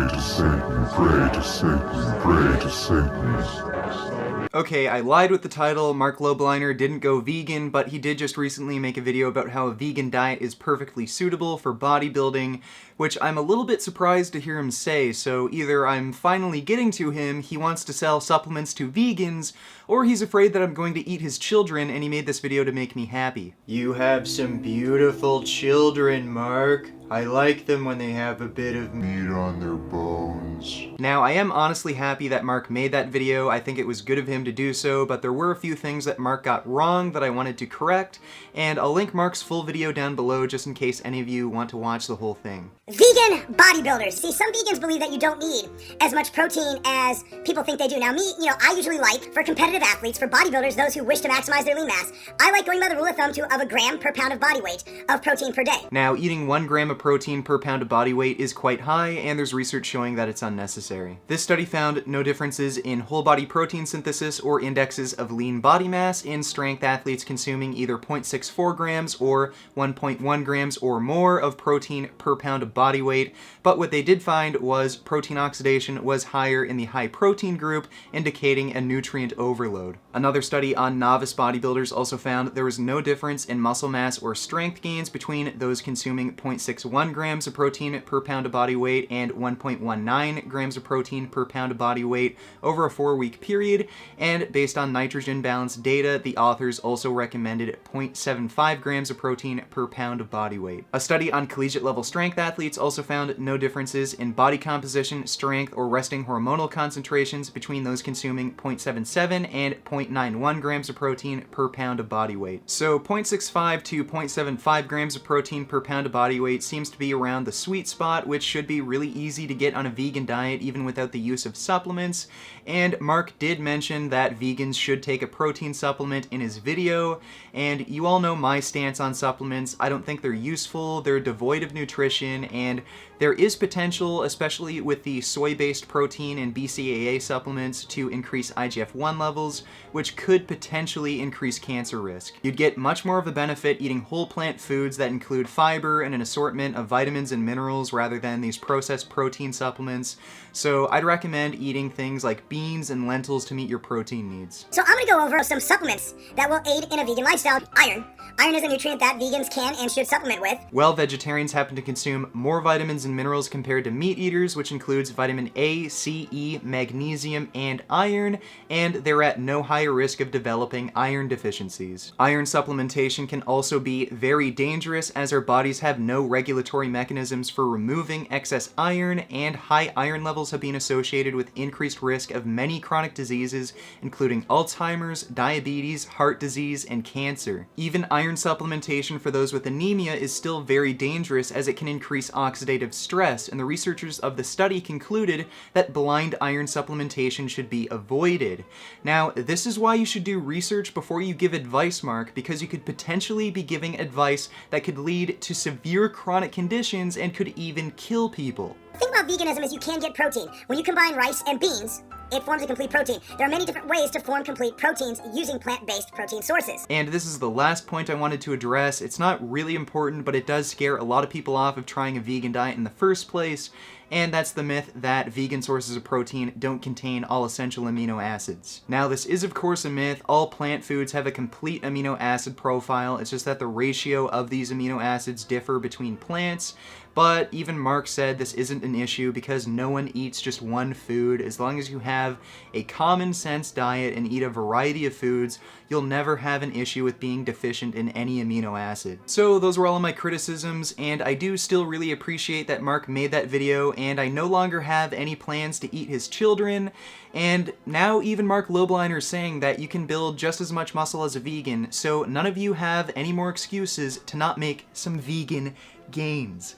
to Satan, pray to Satan, pray to Satan. Okay, I lied with the title. Marc Lobliner didn't go vegan, but he did just recently make a video about how a vegan diet is perfectly suitable for bodybuilding, which I'm a little bit surprised to hear him say, so either I'm finally getting to him, he wants to sell supplements to vegans, or he's afraid that I'm going to eat his children and he made this video to make me happy. You have some beautiful children, Marc. I like them when they have a bit of meat on their bones. Now, I am honestly happy that Marc made that video. I think it was good of him to do so, but there were a few things that Marc got wrong that I wanted to correct, and I'll link Marc's full video down below just in case any of you want to watch the whole thing. Vegan bodybuilders. See, some vegans believe that you don't need as much protein as people think they do. Now me, I usually like, for competitive athletes, for bodybuilders, those who wish to maximize their lean mass, I like going by the rule of thumb of a gram per pound of body weight of protein per day. Now, eating 1 gram of protein per pound of body weight is quite high, and there's research showing that it's unnecessary. This study found no differences in whole body protein synthesis or indexes of lean body mass in strength athletes consuming either 0.64 grams or 1.1 grams or more of protein per pound of body weight, but what they did find was protein oxidation was higher in the high protein group, indicating a nutrient overload. Another study on novice bodybuilders also found there was no difference in muscle mass or strength gains between those consuming 0.61 grams of protein per pound of body weight and 1.19 grams of protein per pound of body weight over a 4-week period, and based on nitrogen balance data, the authors also recommended 0.75 grams of protein per pound of body weight. A study on collegiate level strength athletes also found no differences in body composition, strength, or resting hormonal concentrations between those consuming 0.77 and 0.91 grams of protein per pound of body weight. So 0.65 to 0.75 grams of protein per pound of body weight seems to be around the sweet spot, which should be really easy to get on a vegan diet even without the use of supplements. And Marc did mention that vegans should take a protein supplement in his video, and you all know my stance on supplements. I don't think they're useful, they're devoid of nutrition, and there is potential, especially with the soy-based protein and BCAA supplements, to increase IGF-1 levels, which could potentially increase cancer risk. You'd get much more of a benefit eating whole plant foods that include fiber and an assortment of vitamins and minerals rather than these processed protein supplements. So I'd recommend eating things like beans and lentils to meet your protein needs. So I'm going to go over some supplements that will aid in a vegan lifestyle. Iron. Iron is a nutrient that vegans can and should supplement with. Well, vegetarians happen to consume more vitamins and minerals compared to meat eaters, which includes vitamin A, C, E, magnesium, and iron, and they're at no higher risk of developing iron deficiencies. Iron supplementation can also be very dangerous as our bodies have no regulatory mechanisms for removing excess iron, and high iron levels have been associated with increased risk of many chronic diseases, including Alzheimer's, diabetes, heart disease, and cancer. Even iron supplementation for those with anemia is still very dangerous as it can increase oxidative stress, and the researchers of the study concluded that blind iron supplementation should be avoided. Now, this is why you should do research before you give advice, Marc, because you could potentially be giving advice that could lead to severe chronic conditions and could even kill people. The thing about veganism is you can get protein. When you combine rice and beans, it forms a complete protein. There are many different ways to form complete proteins using plant-based protein sources. And this is the last point I wanted to address. It's not really important, but it does scare a lot of people off of trying a vegan diet in the first place, and that's the myth that vegan sources of protein don't contain all essential amino acids. Now, this is of course a myth. All plant foods have a complete amino acid profile. It's just that the ratio of these amino acids differ between plants. But even Marc said this isn't an issue because no one eats just one food. As long as you have a common sense diet and eat a variety of foods, you'll never have an issue with being deficient in any amino acid. So those were all of my criticisms, and I do still really appreciate that Marc made that video, and I no longer have any plans to eat his children. And now even Marc Lobliner is saying that you can build just as much muscle as a vegan, so none of you have any more excuses to not make some vegan gains.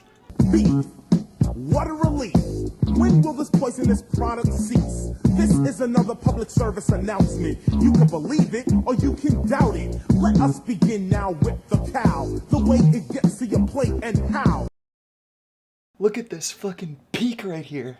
Beef. What a relief. When will this poisonous product cease? This is another public service announcement. You can believe it or you can doubt it. Let us begin now with the cow. The way it gets to your plate and how. Look at this fucking peak right here.